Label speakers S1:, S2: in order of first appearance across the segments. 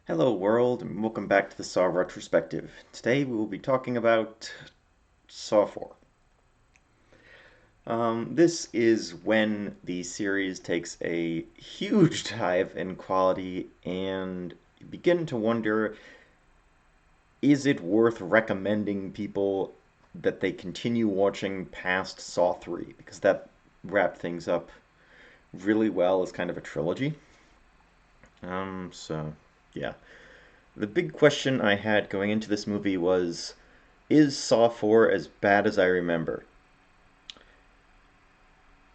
S1: Hello world, and welcome back to the Saw Retrospective. Today we will be talking about Saw 4. This is when the series takes a huge dive in quality and you begin to wonder, is it worth recommending people that they continue watching past Saw 3? Because that wrapped things up really well as kind of a trilogy. So yeah. The big question I had going into this movie was, is Saw 4 as bad as I remember?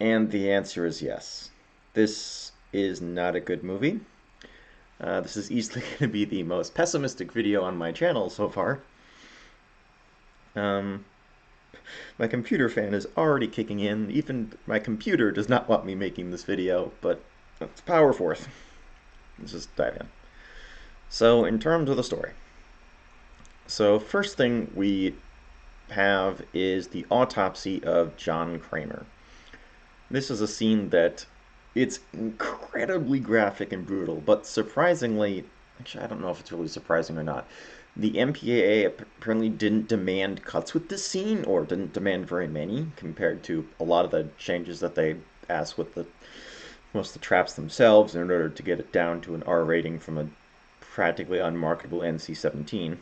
S1: And the answer is yes. This is not a good movie. This is easily going to be the most pessimistic video on my channel so far. Um, my computer fan is already kicking in. Even my computer does not want me making this video, but it's power forth. Let's just dive in. So, in terms of the story. So, first thing we have is the autopsy of John Kramer. This is a scene that it's incredibly graphic and brutal, but surprisingly, actually, I don't know if it's really surprising or not. The MPAA apparently didn't demand cuts with this scene, or didn't demand very many, compared to a lot of the changes that they asked with most of the traps themselves in order to get it down to an R rating from a practically unmarketable NC-17.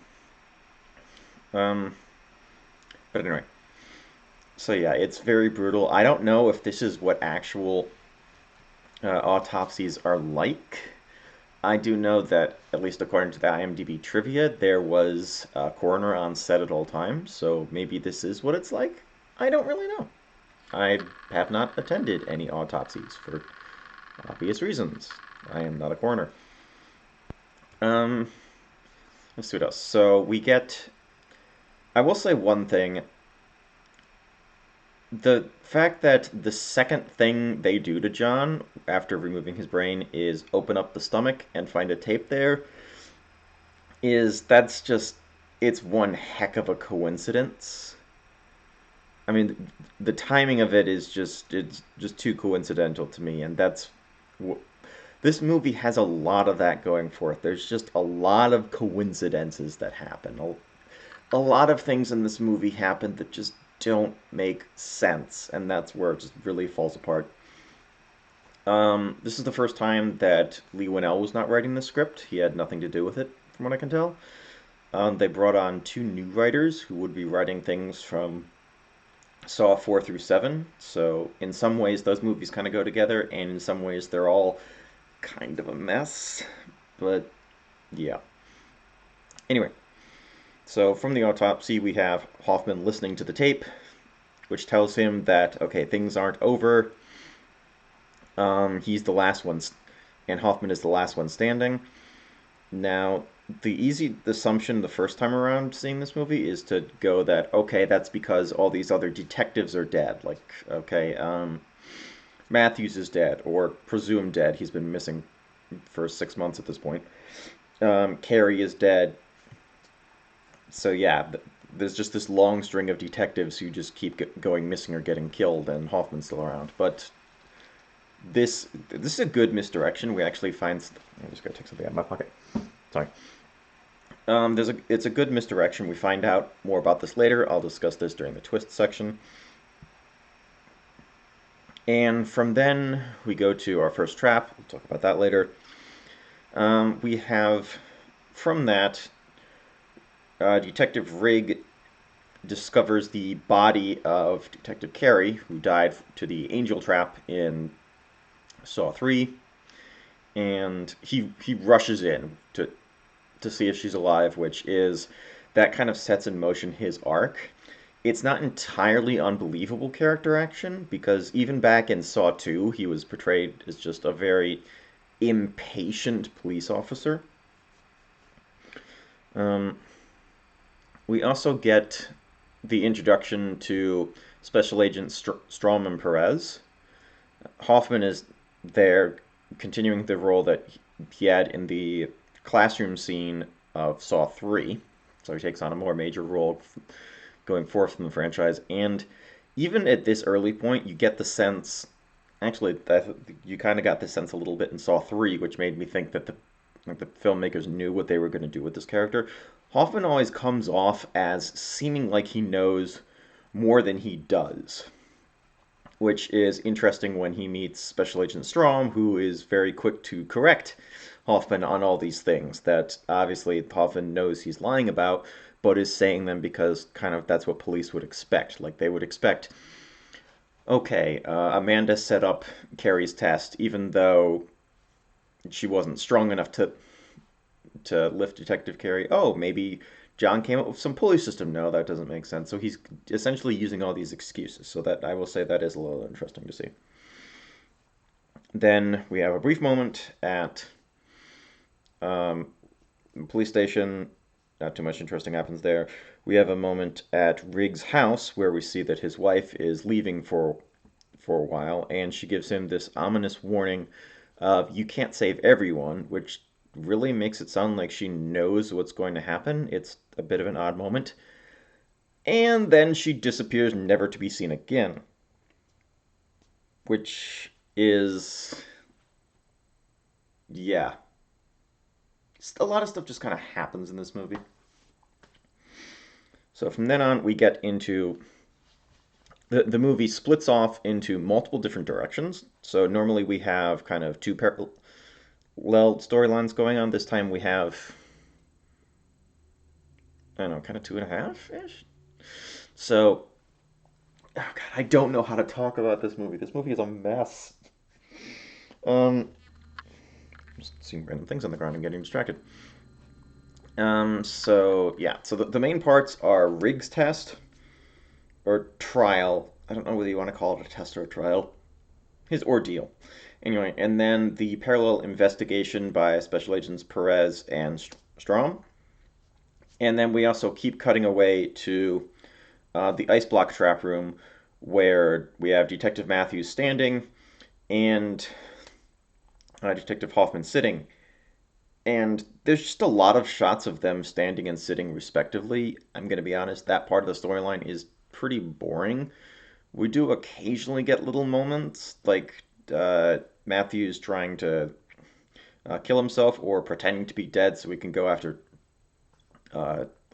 S1: Um, but anyway, so yeah, it's very brutal. I don't know if this is what actual autopsies are like. I do know that, at least according to the IMDb trivia, there was a coroner on set at all times, so maybe this is what it's like. I don't really know. I have not attended any autopsies for obvious reasons. I am not a coroner. Um, let's see what else. So we get. I will say one thing. The fact that the second thing they do to John after removing his brain is open up the stomach and find a tape there that's just, it's one heck of a coincidence. I mean, the timing of it is it's just too coincidental to me, and this movie has a lot of that going for it. There's just a lot of coincidences that happen. A lot of things in this movie happen that just don't make sense, and that's where it just really falls apart. This is the first time that Lee Winnell was not writing the script. He had nothing to do with it, from what I can tell. They brought on two new writers who would be writing things from Saw 4 through 7. So, in some ways, those movies kind of go together, and in some ways, they're all kind of a mess. But, yeah. Anyway, so from the autopsy, we have Hoffman listening to the tape, which tells him that, okay, things aren't over. He's the last one, and Hoffman is the last one standing. Now, the easy assumption the first time around seeing this movie is to go that, okay, that's because all these other detectives are dead. Like, okay, Matthews is dead, or presumed dead. He's been missing for 6 months at this point. Carey is dead. So, yeah, there's just this long string of detectives who just keep going missing or getting killed, and Hoffman's still around. But this is a good misdirection. We actually find. I'm just gonna take something out of my pocket. Sorry. It's a good misdirection. We find out more about this later. I'll discuss this during the twist section. And from then, we go to our first trap. We'll talk about that later. We have, from that, Detective Rigg discovers the body of Detective Carey, who died to the angel trap in Saw 3. And he rushes in to see if she's alive, which is, that kind of sets in motion his arc. It's not entirely unbelievable character action, because even back in Saw 2, he was portrayed as just a very impatient police officer. We also get the introduction to Special Agent Strawman Perez. Hoffman is there, continuing the role that he had in the classroom scene of Saw 3. So he takes on a more major role going forth from the franchise. And even at this early point, you get the sense, actually, you kind of got the sense a little bit in Saw 3, which made me think that like the filmmakers knew what they were going to do with this character. Hoffman always comes off as seeming like he knows more than he does, which is interesting when he meets Special Agent Strom, who is very quick to correct Hoffman on all these things that obviously Hoffman knows he's lying about, but is saying them because kind of that's what police would expect. Like they would expect, okay, Amanda set up Carrie's test, even though she wasn't strong enough to lift Detective Carey. Oh, maybe John came up with some pulley system. No, that doesn't make sense. So he's essentially using all these excuses. So that I will say that is a little interesting to see. Then we have a brief moment at police station. Not too much interesting happens there. We have a moment at Riggs' house where we see that his wife is leaving for a while, and she gives him this ominous warning of you can't save everyone, which really makes it sound like she knows what's going to happen. It's a bit of an odd moment. And then she disappears, never to be seen again. Which is... yeah. A lot of stuff just kind of happens in this movie. So from then on, we get into... The movie splits off into multiple different directions. So normally we have kind of two parallel storylines going on. This time we have, I don't know, kind of 2.5-ish. So, oh God, I don't know how to talk about this movie. This movie is a mess. Just seeing random things on the ground and getting distracted. So yeah, so the main parts are Riggs' test or trial. I don't know whether you want to call it a test or a trial. His ordeal. Anyway, and then the parallel investigation by Special Agents Perez and Strom. And then we also keep cutting away to the ice block trap room where we have Detective Matthews standing and Detective Hoffman sitting. And there's just a lot of shots of them standing and sitting respectively. I'm going to be honest, that part of the storyline is pretty boring. We do occasionally get little moments, like Matthews trying to kill himself or pretending to be dead so we can go after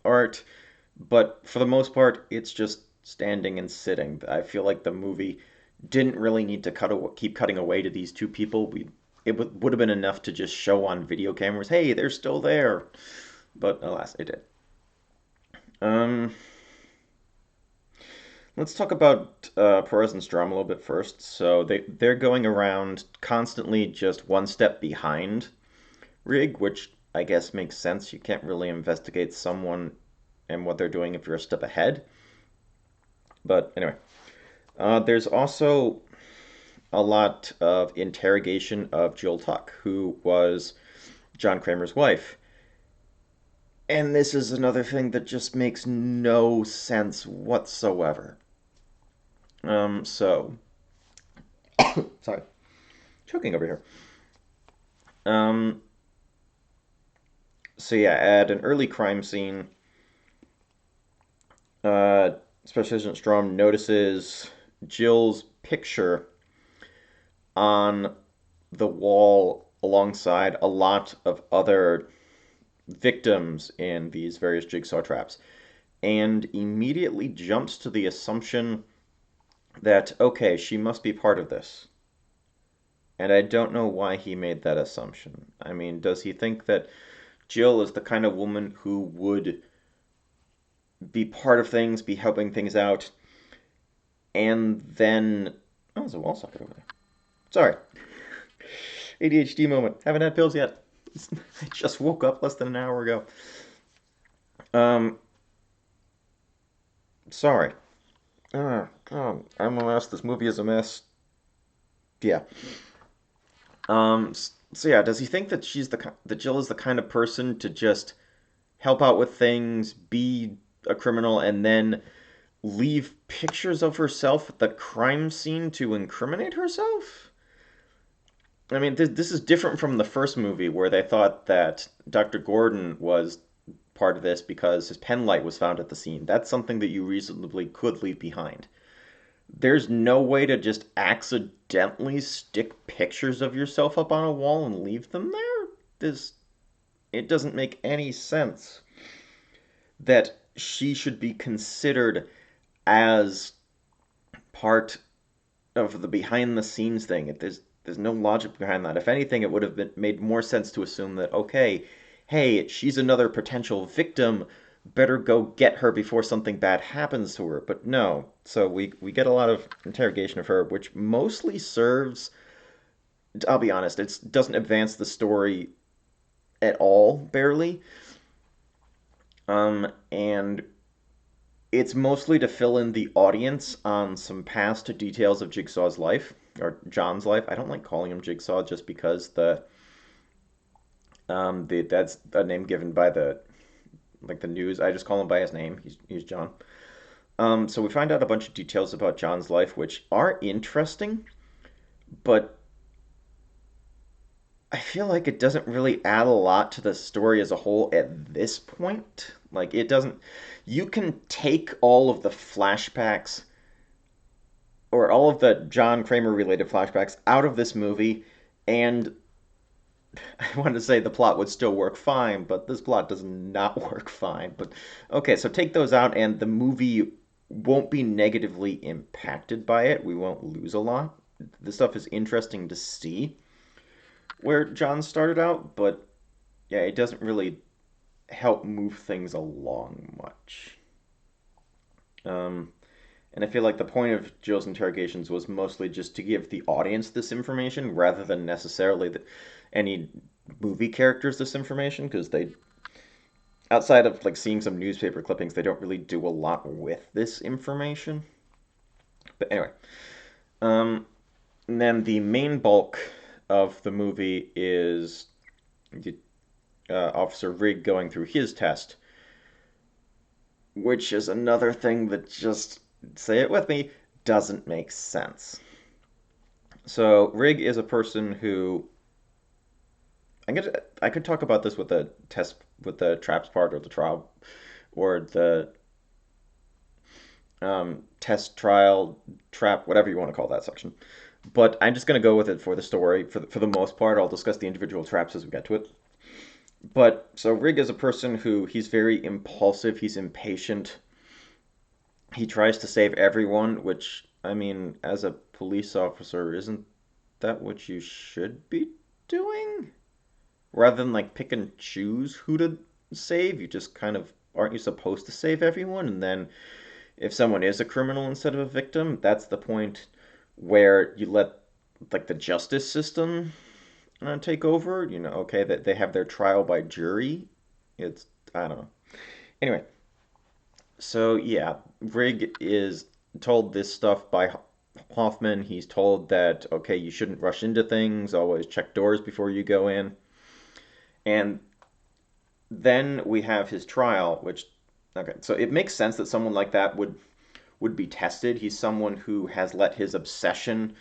S1: Art. But for the most part, it's just standing and sitting. I feel like the movie didn't really need to keep cutting away to these two people. It would have been enough to just show on video cameras, hey, they're still there. But alas, it did. Let's talk about Perez and Strom a little bit first. So they're going around constantly just one step behind Rig, which I guess makes sense. You can't really investigate someone and what they're doing if you're a step ahead. But anyway, there's also a lot of interrogation of Jill Tuck, who was John Kramer's wife. And this is another thing that just makes no sense whatsoever. So, sorry, choking over here. So yeah, at an early crime scene, Special Agent Strom notices Jill's picture on the wall alongside a lot of other victims in these various jigsaw traps, and immediately jumps to the assumption that, okay, she must be part of this. And I don't know why he made that assumption. I mean, does he think that Jill is the kind of woman who would be part of things, be helping things out, and then... oh, there's a wall socket over there. Sorry. ADHD moment. Haven't had pills yet. I just woke up less than an hour ago. Sorry. Oh, God. I'm a mess. This movie is a mess. Yeah. So yeah, does he think that that Jill is the kind of person to just help out with things, be a criminal, and then leave pictures of herself at the crime scene to incriminate herself? I mean, this is different from the first movie where they thought that Dr. Gordon was part of this because his pen light was found at the scene. That's something that you reasonably could leave behind. There's no way to just accidentally stick pictures of yourself up on a wall and leave them there. it doesn't make any sense that she should be considered as part of the behind the scenes thing. There's no logic behind that. If anything, it would have made more sense to assume that, okay, hey, she's another potential victim. Better go get her before something bad happens to her. But no. So we get a lot of interrogation of her, which mostly serves, I'll be honest, it doesn't advance the story at all, barely. And it's mostly to fill in the audience on some past details of Jigsaw's life, or John's life. I don't like calling him Jigsaw just because that's a name given by the news. I just call him by his name. He's John. So we find out a bunch of details about John's life, which are interesting, but I feel like it doesn't really add a lot to the story as a whole at this point. Like, it doesn't. You can take all of the flashbacks or all of the John Kramer related flashbacks out of this movie, and I wanted to say the plot would still work fine, but this plot does not work fine. But okay, so take those out, and the movie won't be negatively impacted by it. We won't lose a lot. This stuff is interesting to see where John started out, but yeah, it doesn't really help move things along much. Um, and I feel like the point of Jill's interrogations was mostly just to give the audience this information rather than necessarily any movie characters this information, because they, outside of like seeing some newspaper clippings, they don't really do a lot with this information. But anyway, um, and then the main bulk of the movie is Officer Rigg going through his test, which is another thing that just, say it with me, doesn't make sense. So Rigg is a person who I could talk about this with the test with the traps part or the trial or the test trial trap, whatever you want to call that section. But I'm just going to go with it for the story. For the most part, I'll discuss the individual traps as we get to it. But so Rigg is a person who he's very impulsive, he's impatient. He tries to save everyone, which, I mean, as a police officer, isn't that what you should be doing? Rather than like pick and choose who to save, you just kind of, aren't you supposed to save everyone? And then if someone is a criminal instead of a victim, that's the point where you let like the justice system take over. You know, okay, that they have their trial by jury. It's, I don't know. Anyway, so yeah, Rigg is told this stuff by Hoffman. He's told that, okay, you shouldn't rush into things, always check doors before you go in. And then we have his trial, which, okay, so it makes sense that someone like that would be tested. He's someone who has let his obsession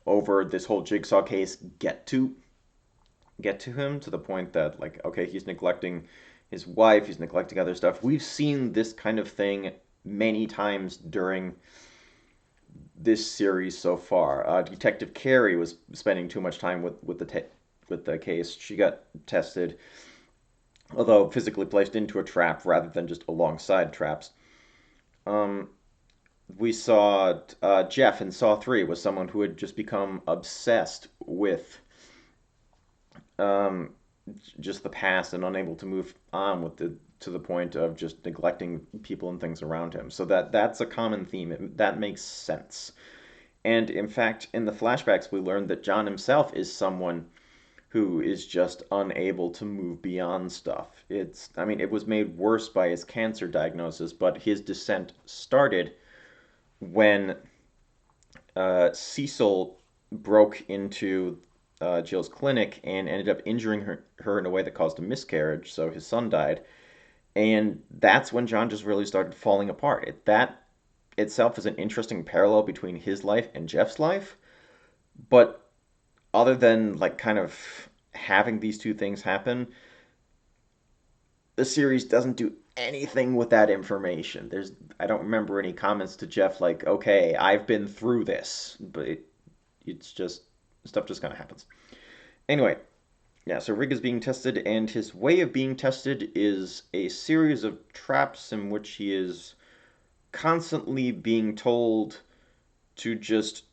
S1: over this whole Jigsaw case get to him to the point that, like, okay, he's neglecting his wife, he's neglecting other stuff. We've seen this kind of thing many times during this series so far. Detective Carey was spending too much time with the case. She got tested, although physically placed into a trap rather than just alongside traps. Um, we saw Jeff in Saw 3 was someone who had just become obsessed with um, just the past and unable to move on with the to the point of just neglecting people and things around him. So that's a common theme. That makes sense. And in fact, in the flashbacks, we learned that John himself is someone who is just unable to move beyond stuff. I mean, it was made worse by his cancer diagnosis, but his descent started when Cecil broke into Jill's clinic and ended up injuring her in a way that caused a miscarriage, so his son died. And that's when John just really started falling apart. That itself is an interesting parallel between his life and Jeff's life, but other than like kind of having these two things happen, the series doesn't do anything with that information. I don't remember any comments to Jeff like, "Okay, I've been through this," but it's just stuff just kind of happens. Anyway, Yeah, so Rig is being tested, and his way of being tested is a series of traps in which he is constantly being told to just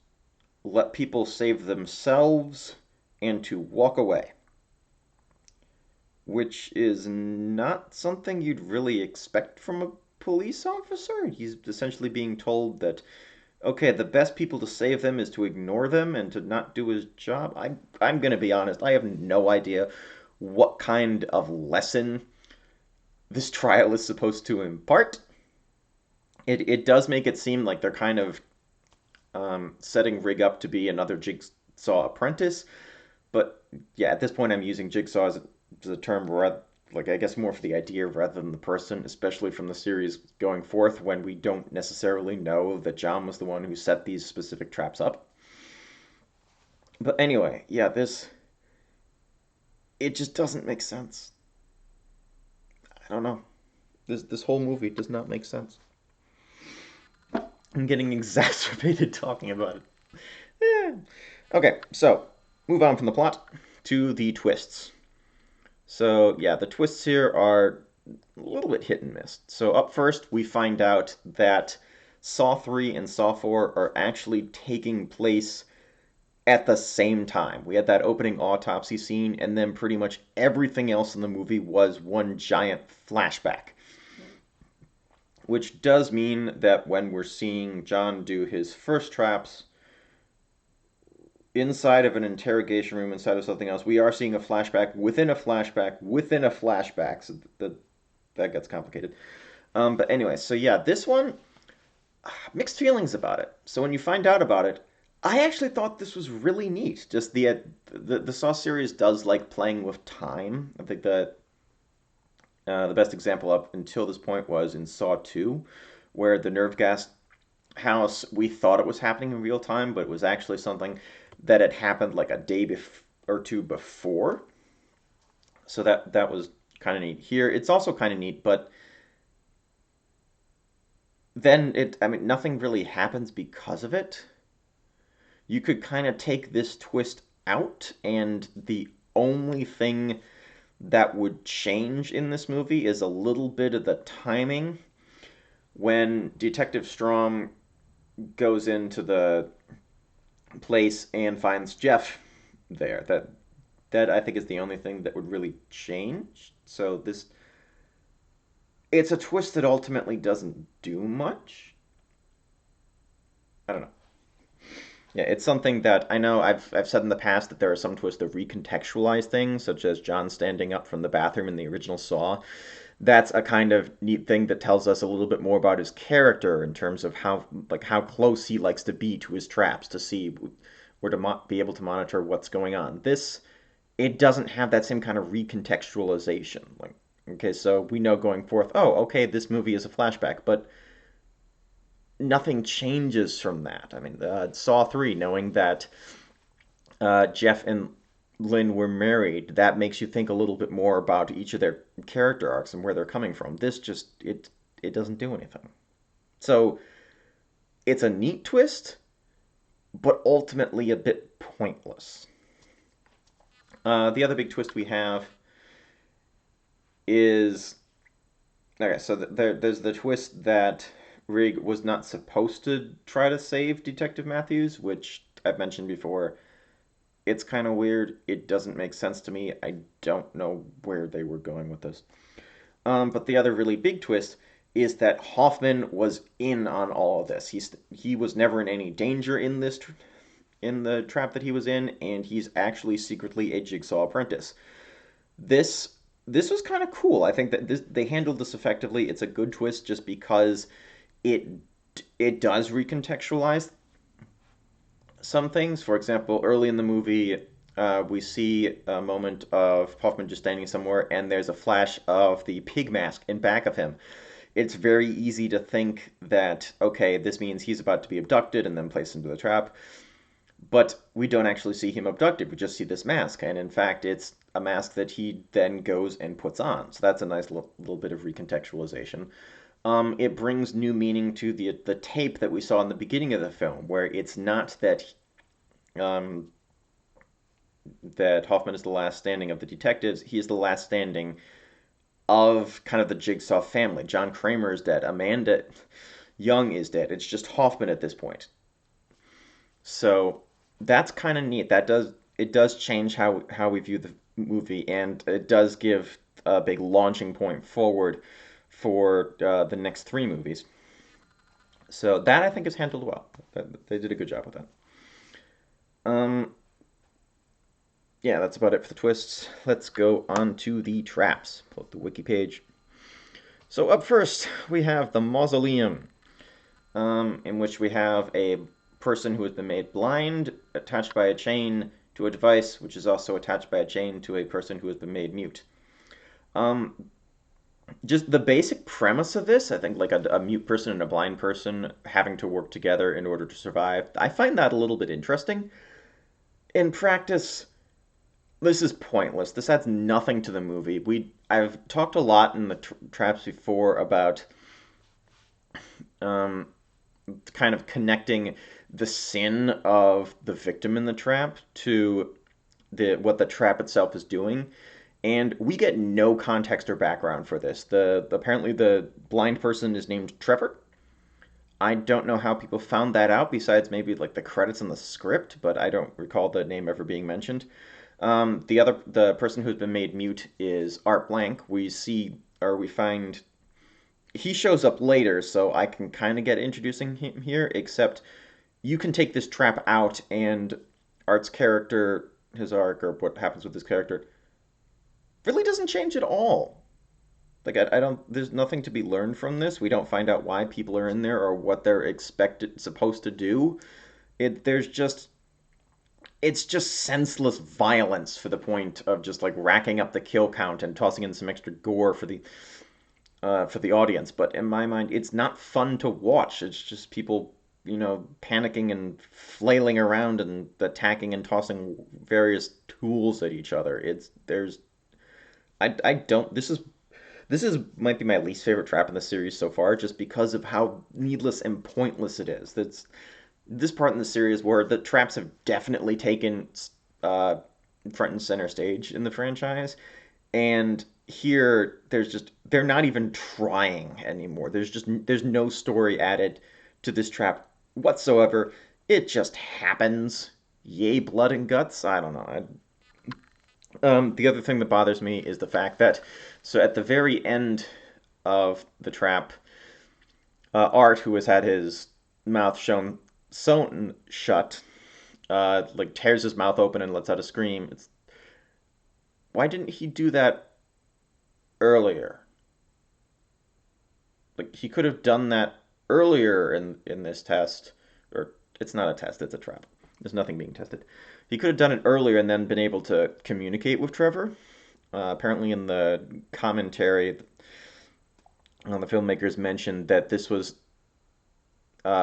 S1: let people save themselves and to walk away, which is not something you'd really expect from a police officer. He's essentially being told that, okay, the best people to save them is to ignore them and to not do his job. I'm going to be honest, I have no idea what kind of lesson this trial is supposed to impart. It does make it seem like they're kind of setting Rig up to be another Jigsaw apprentice, but yeah, at this point I'm using Jigsaw as a term, like I guess more for the idea rather than the person, especially from the series going forth when we don't necessarily know that John was the one who set these specific traps up. But anyway, yeah, it just doesn't make sense. I don't know. This whole movie does not make sense. I'm getting exacerbated talking about it. Yeah. Okay, so move on from the plot to the twists. So yeah, the twists here are a little bit hit and miss. So up first, we find out that Saw 3 and Saw 4 are actually taking place at the same time. We had that opening autopsy scene, and then pretty much everything else in the movie was one giant flashback. Which does mean that when we're seeing John do his first traps inside of an interrogation room, inside of something else, we are seeing a flashback within a flashback within a flashback. So that gets complicated. But anyway, so yeah, this one, mixed feelings about it. So when you find out about it, I actually thought this was really neat. Just the Saw series does like playing with time. I think that the best example up until this point was in Saw 2, where the nerve gas house, we thought it was happening in real time, but it was actually something that had happened like a day or two before. So that was kind of neat. Here, it's also kind of neat, but then I mean, nothing really happens because of it. You could kind of take this twist out, and the only thing that would change in this movie is a little bit of the timing when Detective Strom goes into the place and finds Jeff there. That I think is the only thing that would really change. So this it's a twist that ultimately doesn't do much. I don't know. Yeah, it's something that I know I've said in the past that there are some twists that recontextualize things, such as John standing up from the bathroom in the original Saw. That's a kind of neat thing that tells us a little bit more about his character in terms of how close he likes to be to his traps to see or to be able to monitor what's going on. This it doesn't have that same kind of recontextualization. Like, okay, so we know going forth, oh, okay, this movie is a flashback, but nothing changes from that. I mean, Saw 3, knowing that Jeff and Lynn were married, that makes you think a little bit more about each of their character arcs and where they're coming from. This just, it doesn't do anything. So it's a neat twist, but ultimately a bit pointless. The other big twist we have is okay. So there's the twist that Rig was not supposed to try to save Detective Matthews, which I've mentioned before. It's kind of weird. It doesn't make sense to me. I don't know where they were going with this. But the other really big twist is that Hoffman was in on all of this. He was never in any danger in in the trap that he was in, and he's actually secretly a Jigsaw apprentice. This this was kind of cool. I think that they handled this effectively. It's a good twist just because it it does recontextualize some things. For example, early in the movie, we see a moment of Hoffman just standing somewhere, and there's a flash of the pig mask in back of him. It's very easy to think that, okay, this means he's about to be abducted and then placed into the trap. But we don't actually see him abducted. We just see this mask. And in fact, it's a mask that he then goes and puts on. So that's a nice little bit of recontextualization. It brings new meaning to the tape that we saw in the beginning of the film, where it's not that um, that Hoffman is the last standing of the detectives. He is the last standing of kind of the Jigsaw family. John Kramer is dead. Amanda Young is dead. It's just Hoffman at this point. So that's kind of neat. It does change how we view the movie, and it does give a big launching point forward for the next three movies. So that I think is handled well. They did a good job with that. Um, yeah, that's about it for the twists. Let's go on to the traps. Pull up the wiki page. So up first we have the mausoleum, in which we have a person who has been made blind attached by a chain to a device, which is also attached by a chain to a person who has been made mute. Um, just the basic premise of this, I think, like a mute person and a blind person having to work together in order to survive. I find that a little bit interesting. In practice, this is pointless. This adds nothing to the movie. I've talked a lot in the traps before about um, kind of connecting the sin of the victim in the trap to the what the trap itself is doing. And we get no context or background for this. The apparently the blind person is named Trevor. I don't know how people found that out besides maybe like the credits in the script, but I don't recall the name ever being mentioned. The person who's been made mute is Art Blank. We find he shows up later, so I can kind of get introducing him here, except you can take this trap out and Art's character, his arc, or what happens with his character, really doesn't change at all. Like, I don't, there's nothing to be learned from this. We don't find out why people are in there or what they're supposed to do. There's just, it's just senseless violence for the point of just like racking up the kill count and tossing in some extra gore for the audience. But in my mind, it's not fun to watch. It's just people, panicking and flailing around and attacking and tossing various tools at each other. I don't. This is might be my least favorite trap in the series so far, just because of how needless and pointless it is. That's this part in the series where the traps have definitely taken uh, front and center stage in the franchise, and here they're not even trying anymore. There's no story added to this trap whatsoever. It just happens. Yay, blood and guts. I don't know. The other thing that bothers me is the fact that so at the very end of the trap, Art, who has had his mouth sewn shut, like tears his mouth open and lets out a scream. Why didn't he do that earlier? Like he could have done that earlier in this test, or it's not a test, it's a trap. There's nothing being tested. He could have done it earlier and then been able to communicate with Trevor. Apparently, in the commentary, the filmmakers mentioned that this was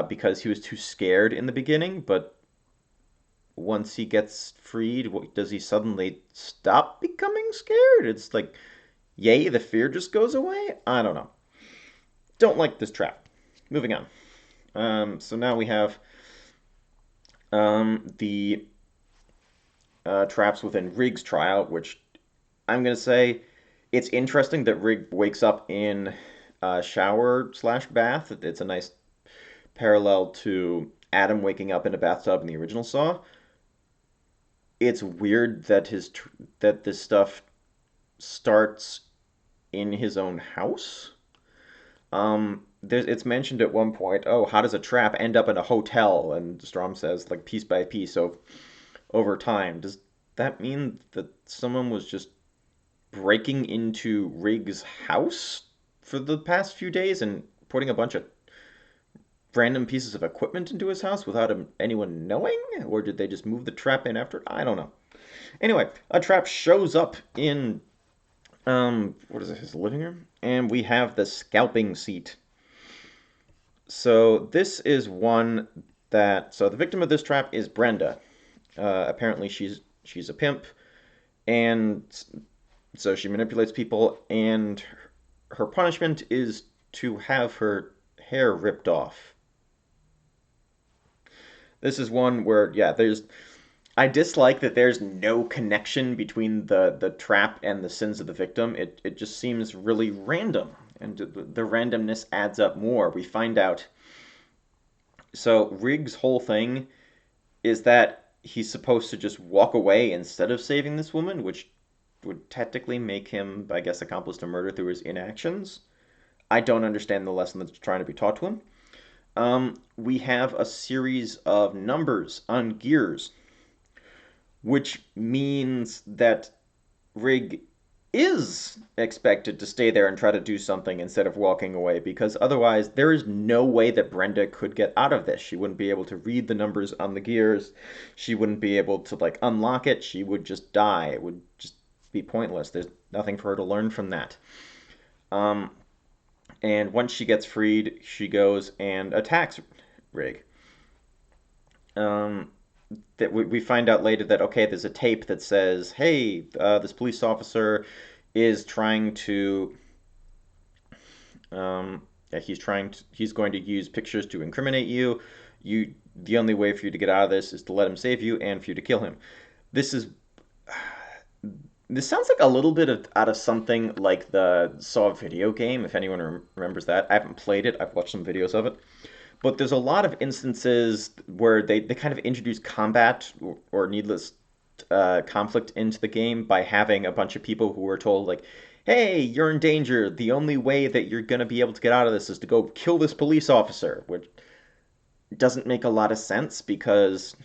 S1: because he was too scared in the beginning, but once he gets freed, does he suddenly stop becoming scared? It's like, yay, the fear just goes away? I don't know. Don't like this trap. Moving on. So now we have the traps within Riggs' trial, which I'm going to say it's interesting that Rigg wakes up in a shower slash bath. It's a nice parallel to Adam waking up in a bathtub in the original Saw. It's weird that that this stuff starts in his own house. It's mentioned at one point. Oh, how does a trap end up in a hotel? And Strom says like piece by piece. So over time, does that mean that someone was just breaking into Riggs' house for the past few days and putting a bunch of random pieces of equipment into his house without anyone knowing? Or did they just move the trap in after? I don't know. Anyway, a trap shows up in, what is it, his living room? And we have the scalping seat. So this is one so the victim of this trap is Brenda. Apparently she's a pimp, and so she manipulates people, and her punishment is to have her hair ripped off. This is one where, yeah, I dislike that there's no connection between the trap and the sins of the victim. It just seems really random, and the randomness adds up more. We find out. So Riggs' whole thing is that he's supposed to just walk away instead of saving this woman, which would technically make him, I guess, accomplice to murder through his inactions. I don't understand the lesson that's trying to be taught to him. We have a series of numbers on gears, which means that Rig is expected to stay there and try to do something instead of walking away, because otherwise there is no way that Brenda could get out of this. She wouldn't be able to read the numbers on the gears. She wouldn't be able to like unlock it. She would just die. It would just be pointless. There's nothing for her to learn from that. Um, and once she gets freed, she goes and attacks Rig. Um, that we find out later that okay, there's a tape that says, "Hey, this police officer is trying to, yeah, he's going to use pictures to incriminate you. The only way for you to get out of this is to let him save you and for you to kill him." This is this sounds like a little bit out of something like the Saw video game, if anyone remembers that. I haven't played it. I've watched some videos of it. But there's a lot of instances where they kind of introduce combat or needless conflict into the game by having a bunch of people who are told, like, hey, you're in danger. The only way that you're going to be able to get out of this is to go kill this police officer, which doesn't make a lot of sense because,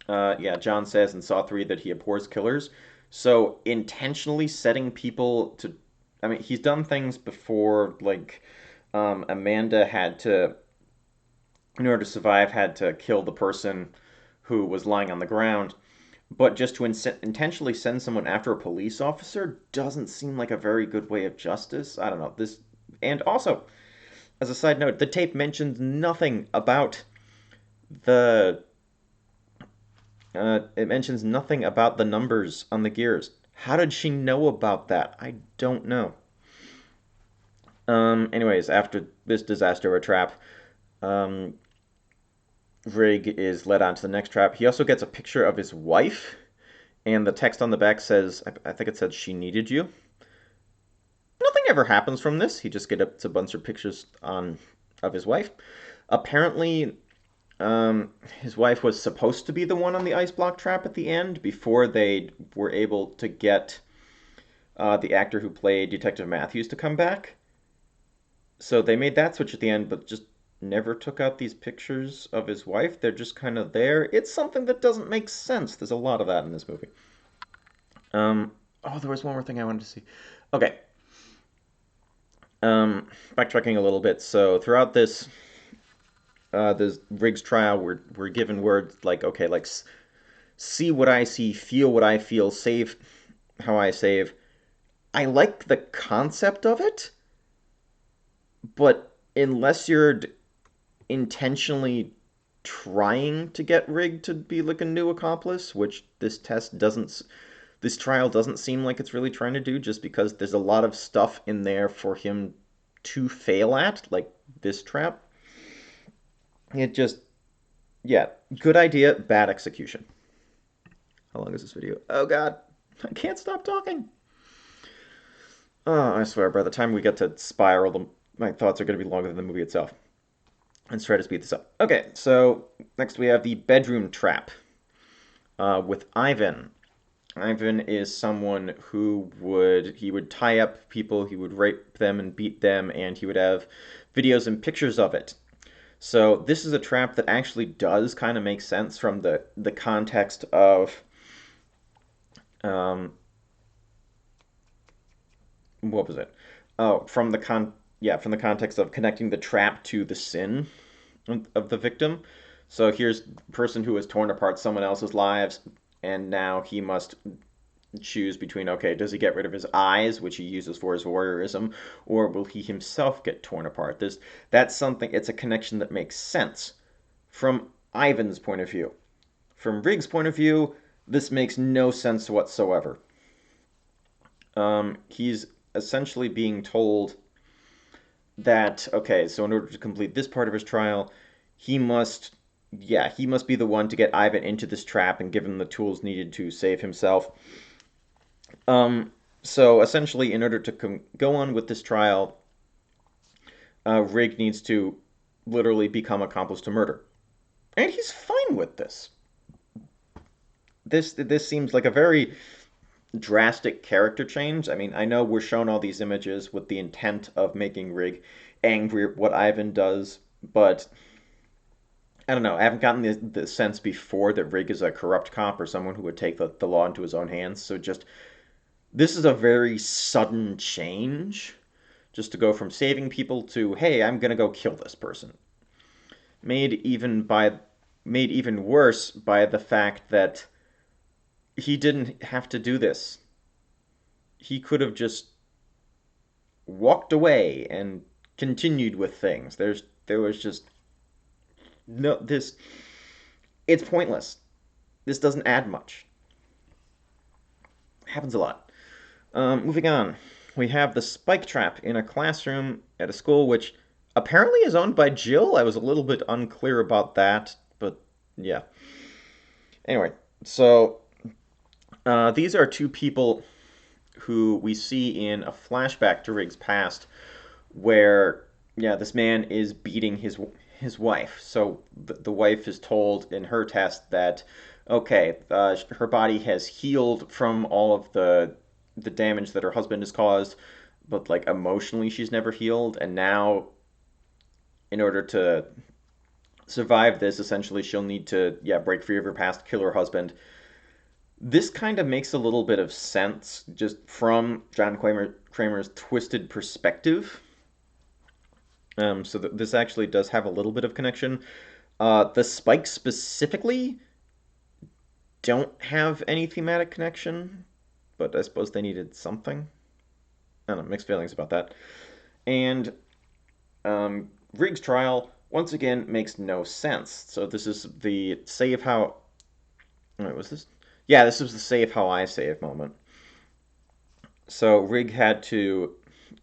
S1: yeah, John says in Saw 3 that he abhors killers. So intentionally setting people to. I mean, he's done things before, like Amanda had to in order to survive, had to kill the person who was lying on the ground. But just to intentionally send someone after a police officer doesn't seem like a very good way of justice. I don't know. This, and also, as a side note, the tape mentions nothing about the. It mentions nothing about the numbers on the gears. How did she know about that? I don't know. Anyways, after this disaster or trap, um, Rig is led on to the next trap. He also gets a picture of his wife, and the text on the back says, I think it said, "She needed you." Nothing ever happens from this. He just gets a bunch of pictures of his wife. Apparently, his wife was supposed to be the one on the ice block trap at the end before they were able to get the actor who played Detective Matthews to come back. So they made that switch at the end, but just never took out these pictures of his wife. They're just kind of there. It's something that doesn't make sense. There's a lot of that in this movie. Oh, there was one more thing I wanted to see. Okay. Backtracking a little bit. So throughout this Riggs trial, we're given words like, okay, like see what I see, feel what I feel, save how I save. I like the concept of it, but unless you're intentionally trying to get Rig to be like a new accomplice, which this trial doesn't seem like it's really trying to do, just because there's a lot of stuff in there for him to fail at, like this trap. It just, yeah, good idea, bad execution. How long is this video? Oh god, I can't stop talking. Oh, I swear, by the time we get to Spiral, my thoughts are going to be longer than the movie itself. Let's try to speed this up. Okay, so next we have the bedroom trap with Ivan. Ivan is someone who would tie up people, he would rape them and beat them, and he would have videos and pictures of it. So this is a trap that actually does kind of make sense from the context of what was it? Oh, from the context of connecting the trap to the sin of the victim. So here's a person who has torn apart someone else's lives, and now he must choose between, okay, does he get rid of his eyes, which he uses for his voyeurism, or will he himself get torn apart? That's something, it's a connection that makes sense from Ivan's point of view. From Riggs' point of view, this makes no sense whatsoever. He's essentially being told that, okay, so in order to complete this part of his trial, he must yeah, he must be the one to get Ivan into this trap and give him the tools needed to save himself. Um, so essentially, in order to go on with this trial, Rig needs to literally become accomplice to murder, and he's fine with this. This seems like a very drastic character change. I mean, I know we're shown all these images with the intent of making Rig angry at what Ivan does, but I don't know. I haven't gotten the sense before that Rig is a corrupt cop or someone who would take the law into his own hands. So just this is a very sudden change, just to go from saving people to, hey, I'm gonna go kill this person. Made even by made even worse by the fact that he didn't have to do this. He could have just walked away and continued with things. There was just no this. It's pointless. This doesn't add much. Happens a lot. Moving on, we have the spike trap in a classroom at a school, which apparently is owned by Jill. I was a little bit unclear about that, but yeah. Anyway, so these are two people who we see in a flashback to Riggs' past, where yeah, this man is beating his wife. So the wife is told in her test that okay, her body has healed from all of the damage that her husband has caused, but like emotionally she's never healed, and now in order to survive this, essentially she'll need to yeah break free of her past, kill her husband. This kind of makes a little bit of sense just from John Kramer's twisted perspective. So this actually does have a little bit of connection. The spikes specifically don't have any thematic connection, but I suppose they needed something. I don't know, mixed feelings about that. And Riggs' trial, once again, makes no sense. So this is the save how... Wait, was this? Yeah, this was the save how I save moment. So Rig had to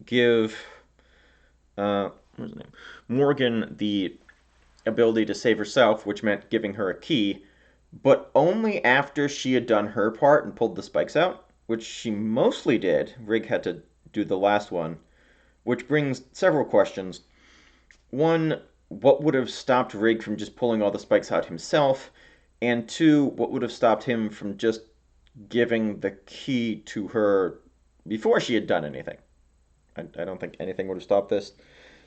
S1: give what's his name? Morgan the ability to save herself, which meant giving her a key, but only after she had done her part and pulled the spikes out, which she mostly did. Rig had to do the last one, which brings several questions. One, what would have stopped Rig from just pulling all the spikes out himself? And two, what would have stopped him from just giving the key to her before she had done anything? I don't think anything would have stopped this,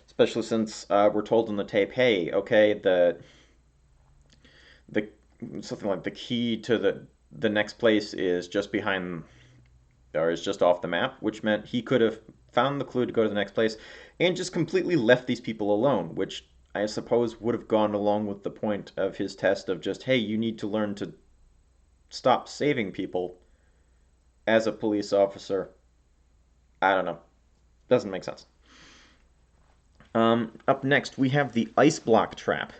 S1: especially since we're told in the tape, hey, okay, the something like the key to the next place is just behind or is just off the map, which meant he could have found the clue to go to the next place and just completely left these people alone, which I suppose would have gone along with the point of his test of just, hey, you need to learn to stop saving people as a police officer. I don't know. Doesn't make sense. Up next, we have the ice block trap.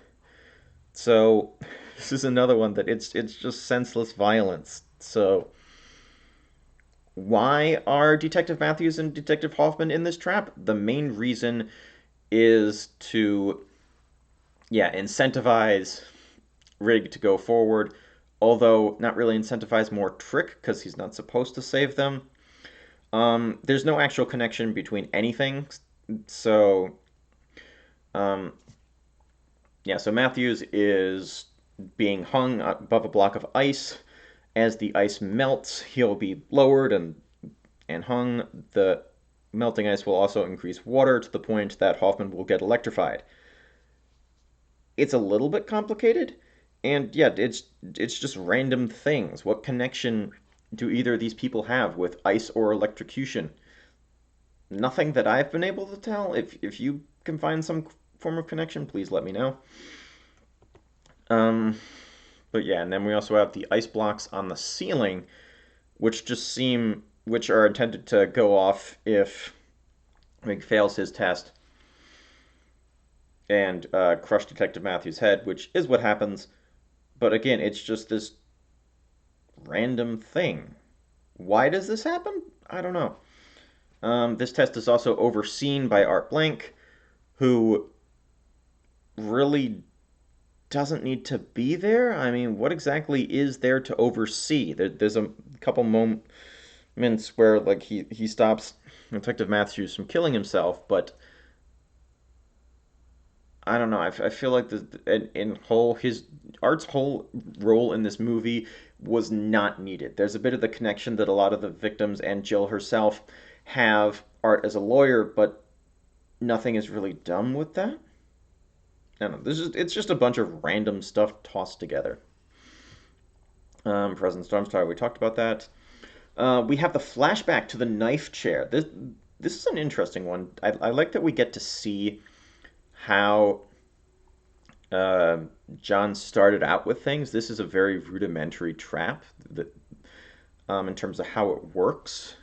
S1: So this is another one that it's just senseless violence. So why are Detective Matthews and Detective Hoffman in this trap? The main reason is to yeah, incentivize Rig to go forward, although not really incentivize more Trick because he's not supposed to save them. There's no actual connection between anything, so um, yeah, so Matthews is being hung above a block of ice. As the ice melts, he'll be lowered and hung. The melting ice will also increase water to the point that Hoffman will get electrified. It's a little bit complicated, and yeah, it's just random things. What connection do either of these people have with ice or electrocution? Nothing that I've been able to tell. If you can find some form of connection, please let me know. Um, but yeah, and then we also have the ice blocks on the ceiling, which are intended to go off if Mig fails his test and crush Detective Matthews' head, which is what happens. But again, it's just this random thing. Why does this happen? I don't know. This test is also overseen by Art Blank, who really doesn't need to be there. I mean, what exactly is there to oversee? There's a couple moments where like he stops Detective Matthews from killing himself, but I don't know. I feel like in whole his Art's whole role in this movie was not needed. There's a bit of the connection that a lot of the victims and Jill herself have Art as a lawyer, but nothing is really done with that. I don't know. It's just a bunch of random stuff tossed together. President Stormstar, we talked about that. We have the flashback to the knife chair. This is an interesting one. I like that we get to see how uh, John started out with things. This is a very rudimentary trap that, in terms of how it works,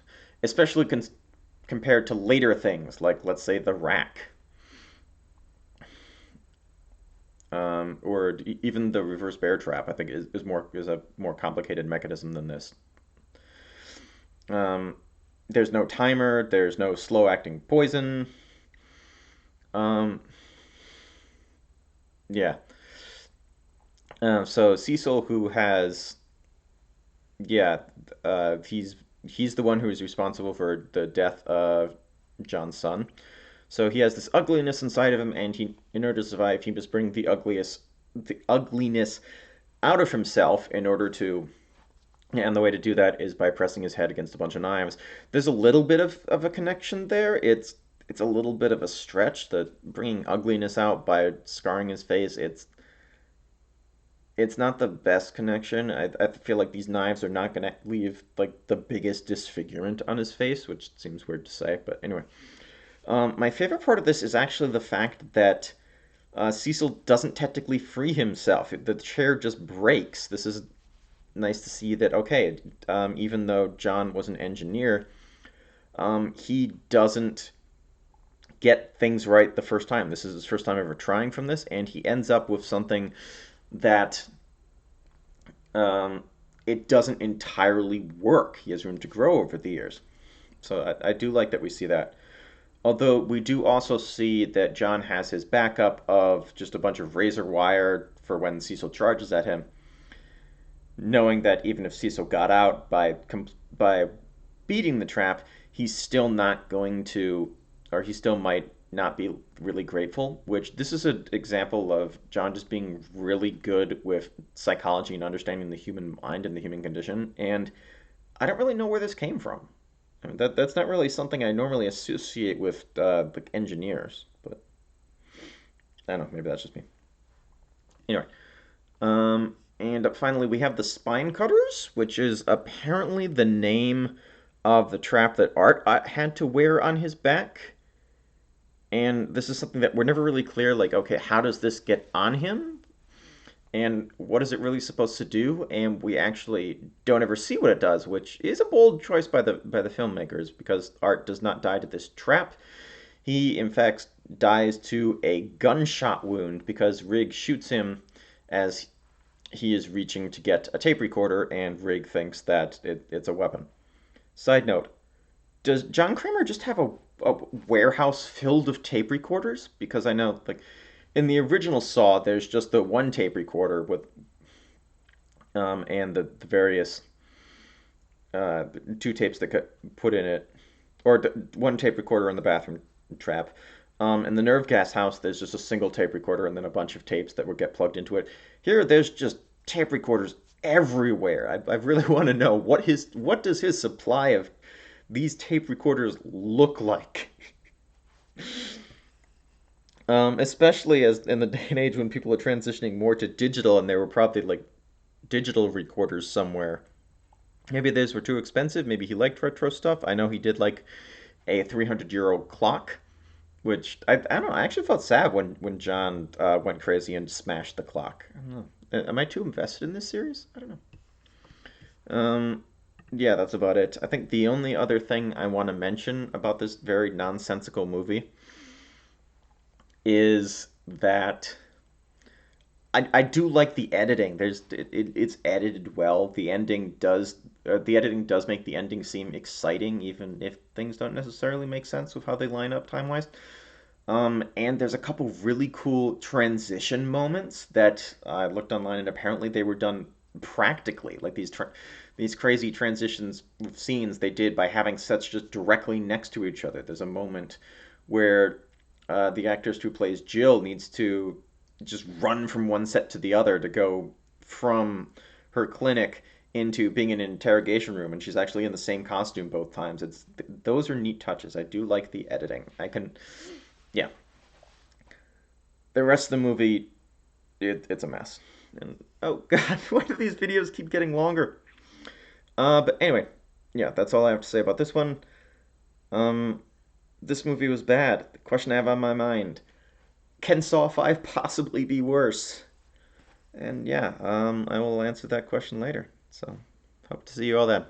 S1: especially compared to later things like, let's say, the rack, or even the reverse bear trap. I think is a more complicated mechanism than this. Um, there's no timer. There's no slow acting poison. Um, yeah. So Cecil, who has yeah, he's the one who is responsible for the death of John's son. So he has this ugliness inside of him, and in order to survive, he must bring the ugliness out of himself in order to. And the way to do that is by pressing his head against a bunch of knives. There's a little bit of a connection there. It's a little bit of a stretch, that bringing ugliness out by scarring his face. It's not the best connection. I feel like these knives are not going to leave like the biggest disfigurement on his face, which seems weird to say, but anyway. My favorite part of this is actually the fact that Cecil doesn't technically free himself. The chair just breaks. This is nice to see that, okay, even though John was an engineer, he doesn't get things right the first time. This is his first time ever trying from this, and he ends up with something that um, it doesn't entirely work. He has room to grow over the years. So I do like that we see that. Although we do also see that John has his backup of just a bunch of razor wire for when Cecil charges at him, knowing that even if Cecil got out by beating the trap, he's still not going to, or he still might not be really grateful. Which this is an example of John just being really good with psychology and understanding the human mind and the human condition. And I don't really know where this came from. I mean, that's not really something I normally associate with like engineers, but I don't know. Maybe that's just me. Anyway, and finally, we have the spine cutters, which is apparently the name of the trap that Art had to wear on his back. And this is something that we're never really clear, like, okay, how does this get on him? And what is it really supposed to do? And we actually don't ever see what it does, which is a bold choice by the filmmakers, because Art does not die to this trap. He, in fact, dies to a gunshot wound because Rigg shoots him as he is reaching to get a tape recorder, and Rigg thinks that it's a weapon. Side note, does John Kramer just have a warehouse filled of tape recorders? Because I know, like, in the original Saw, there's just the one tape recorder with, and the various uh, two tapes that got put in it, or one tape recorder in the bathroom trap. In the nerve gas house, there's just a single tape recorder and then a bunch of tapes that would get plugged into it. Here, there's just tape recorders everywhere. I really want to know what does his supply of these tape recorders look like? Especially as in the day and age when people are transitioning more to digital, and there were probably like digital recorders somewhere. Maybe those were too expensive. Maybe he liked retro stuff. I know he did like a 300-year-old clock, which I don't know. I actually felt sad when John went crazy and smashed the clock. I don't know. Am I too invested in this series? I don't know. Yeah, that's about it. I think the only other thing I want to mention about this very nonsensical movie is that I do like the editing. It's edited well. The editing does make the ending seem exciting, even if things don't necessarily make sense with how they line up time wise. And there's a couple really cool transition moments that I looked online, and apparently they were done practically, like these crazy transitions scenes they did by having sets just directly next to each other. There's a moment where the actress who plays Jill needs to just run from one set to the other to go from her clinic into being in an interrogation room, and she's actually in the same costume both times. Those are neat touches. I do like the editing. Yeah. The rest of the movie, it's a mess. And oh god, why do these videos keep getting longer? But anyway, yeah, that's all I have to say about this one. Um, this movie was bad. The question I have on my mind: can Saw 5 possibly be worse? And yeah, I will answer that question later. So, hope to see you all then.